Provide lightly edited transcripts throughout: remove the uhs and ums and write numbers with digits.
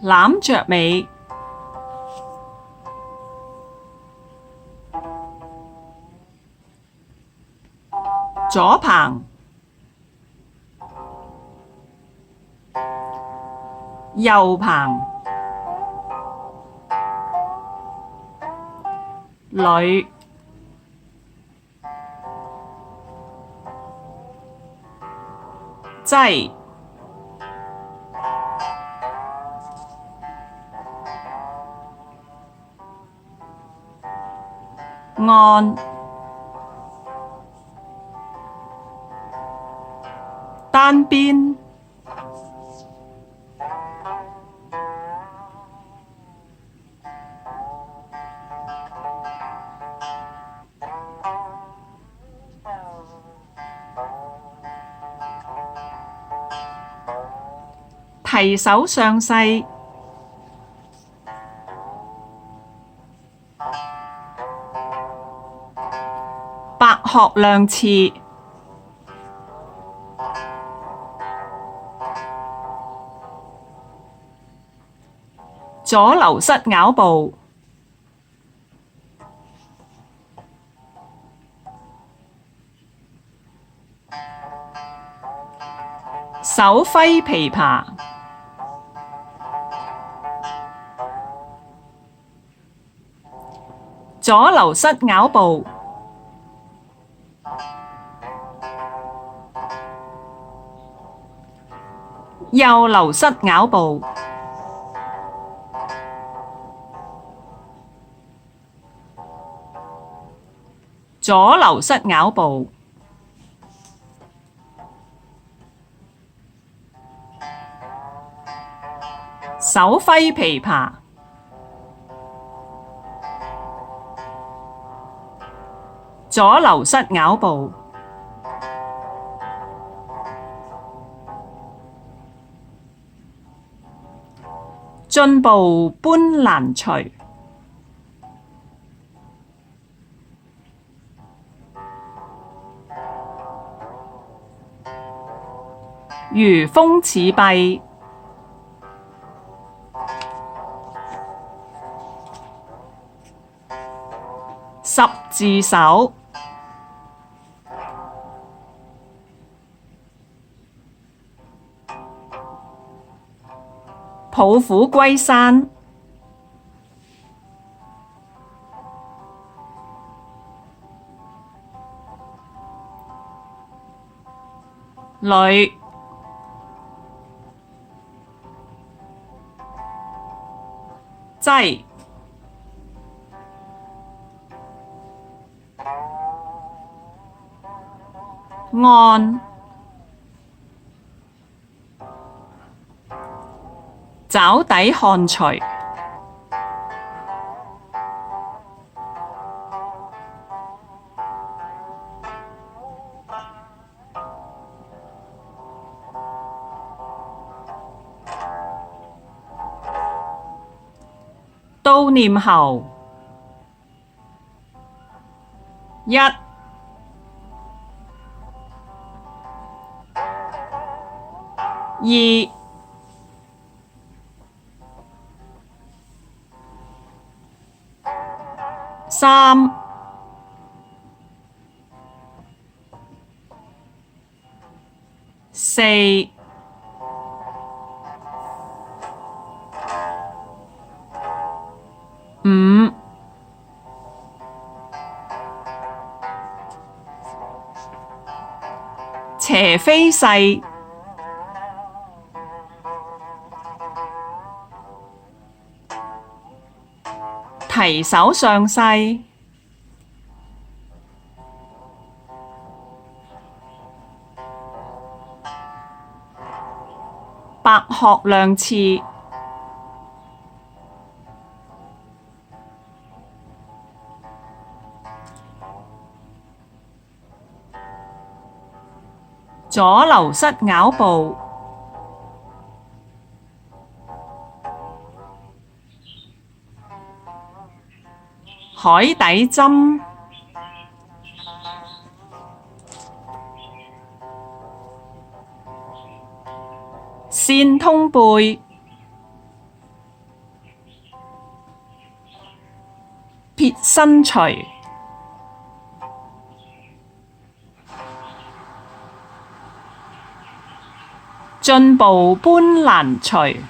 攬著尾，左棚，右棚，裏，擠，按，單邊，提手上勢，白鶴亮翅，左流失咬步，手揮琵琶，左流失咬步，右流失咬步，左流失咬步，手揮琵琶，左流失咬步，進步搬攔捶，如風似弊，十字手，抱虎歸山，裏，擠，按，爪底看捶，到念後，一、二、三、四、五、斜飛勢，提手上勢，白鶴亮翅，左流失咬步，海底針，線通背，身隨，進步搬攔隨，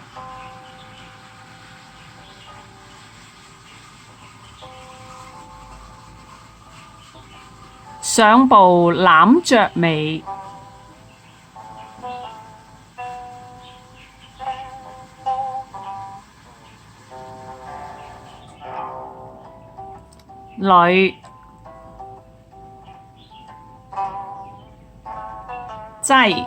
上步攬着尾，裏，擠，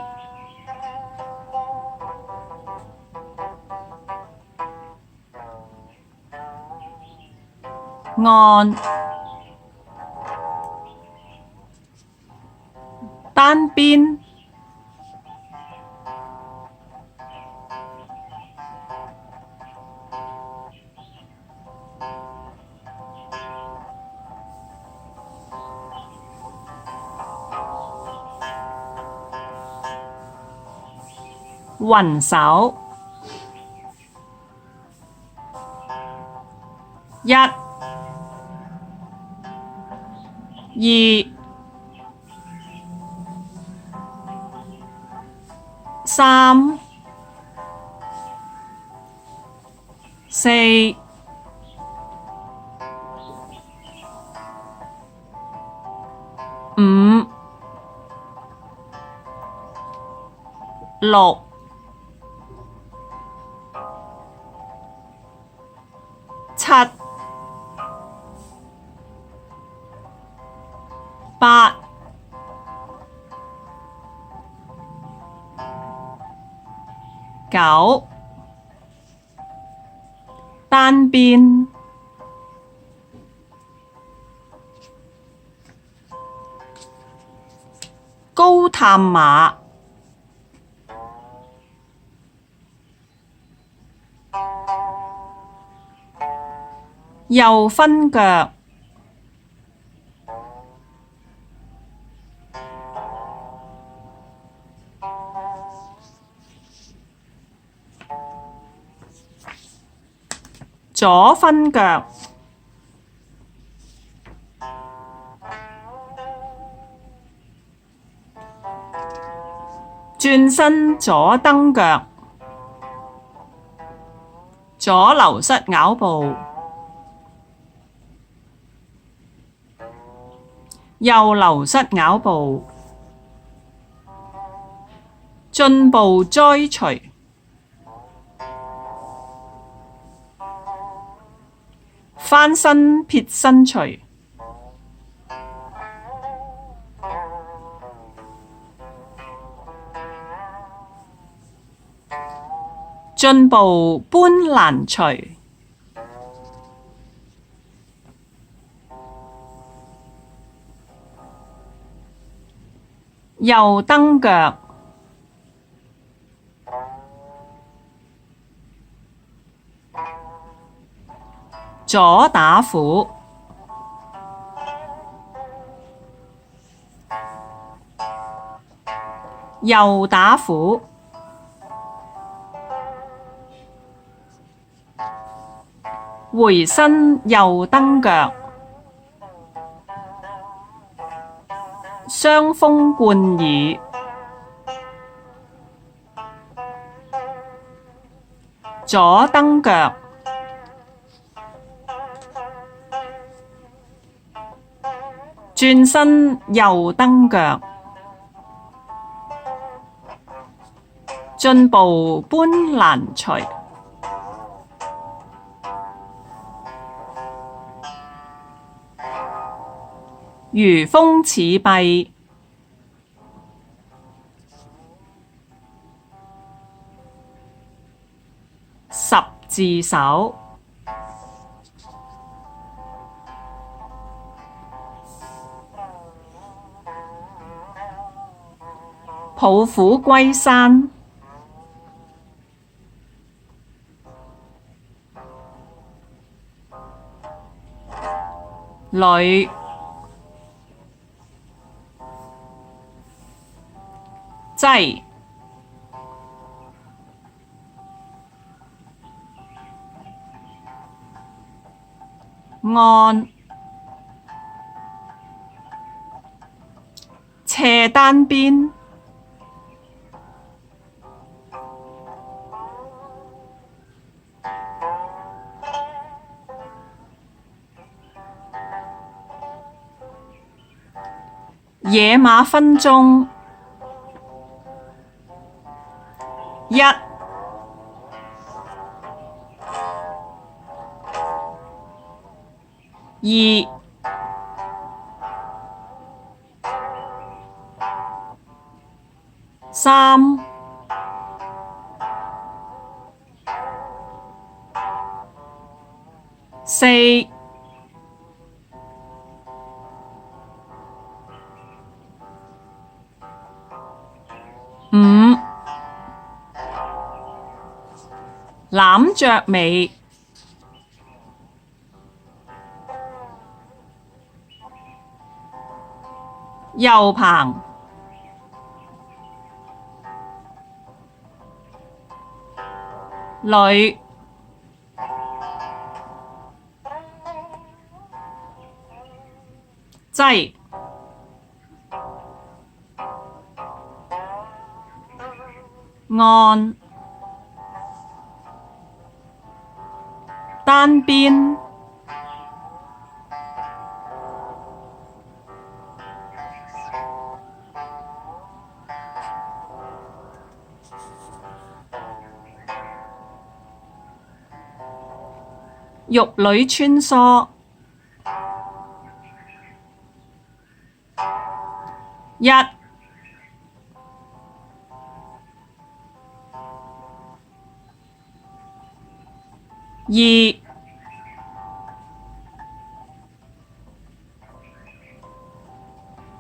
按，單邊，雲手，一、二、三、四、五、六、七、八、九，單邊，高探馬，右分腳，左分腳，轉身左蹬腳，左流失咬步，右流失咬步，進步栽隨，翻身撇身隨，進步搬攔隨，右蹬腳，左打虎，右打虎，回身右蹬腳，雙風貫耳，左蹬腳，轉身右蹬腳，進步搬攔隨，如風似弊，十字手，抱虎歸山，裏，擠，按。斜單邊，野馬分鬃，一、二、三、四、五、攬雀尾，右棚，女，擠，按，單邊，玉女穿梭，一、二、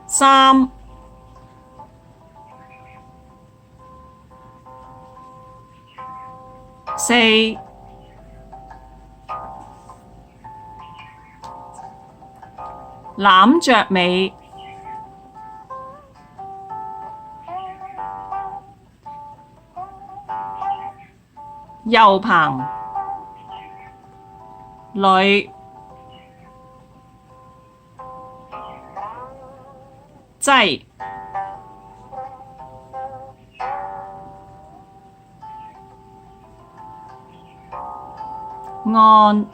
三、四、攬雀尾，右棚，女，擠，按，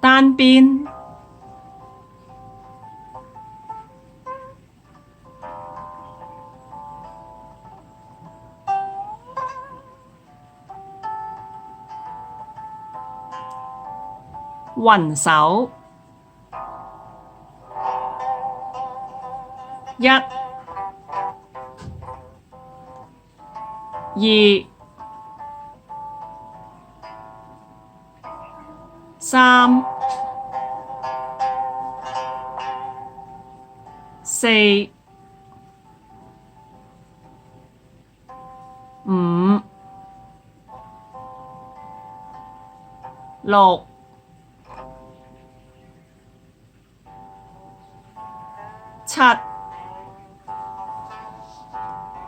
單邊，雲手，一、二、三、四、五、六、七、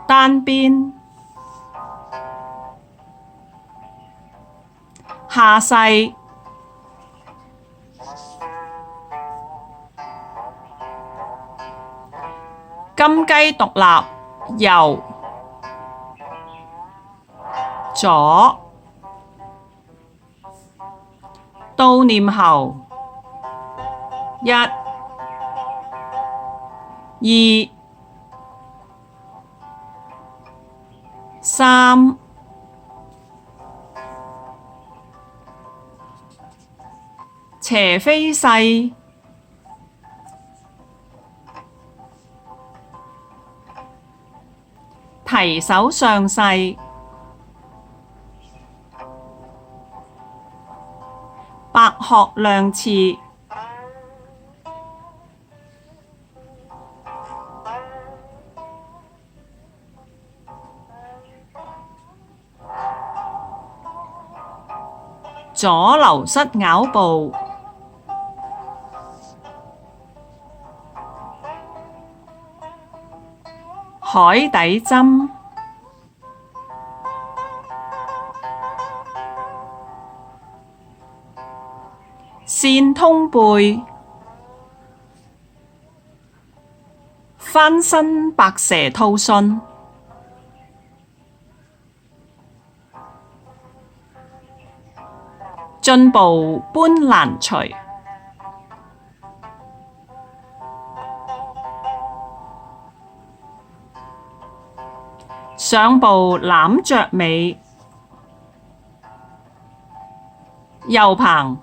單邊，下勢，金雞獨立，右、左、倒念猴，一、二、三、斜飛勢，提手上勢，白鶴亮翅，左流失咬步，海底針，線通背，翻身白蛇吐信，進步搬攔除，上步攬着尾，右棚，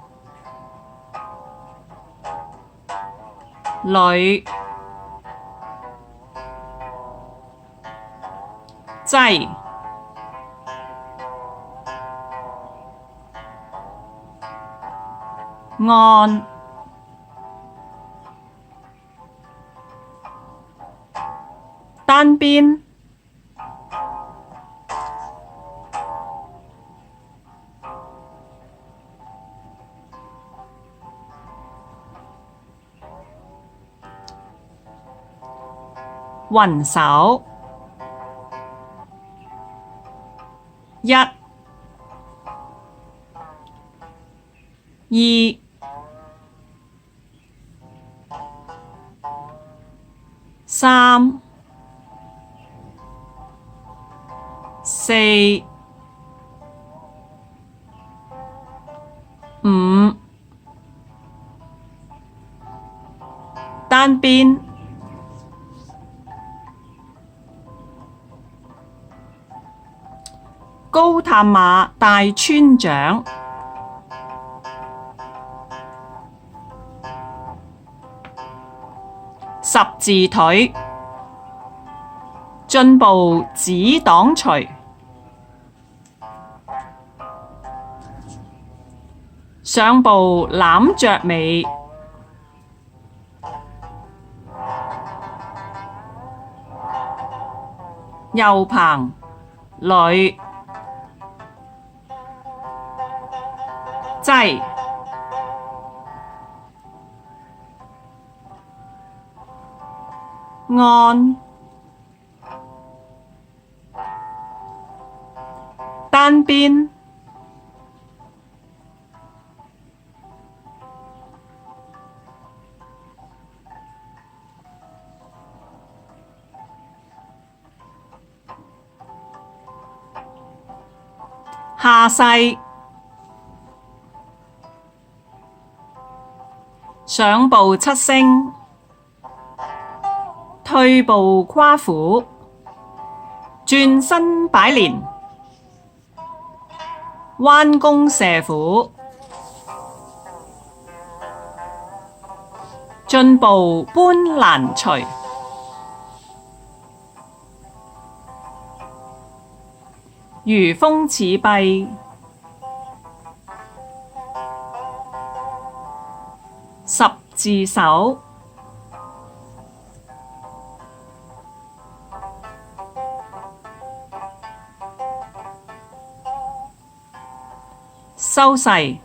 裏，擠，按，單邊，雲手，一、二、三、四、五，單邊，高探馬大村長，十字腿，進步止擋除，上步攬着尾，右棚，裏，擠，按，單邊，下勢，上步七星，退步夸虎，轉身擺連，彎弓射虎，進步搬攔除，如風似弊，十字手，收勢。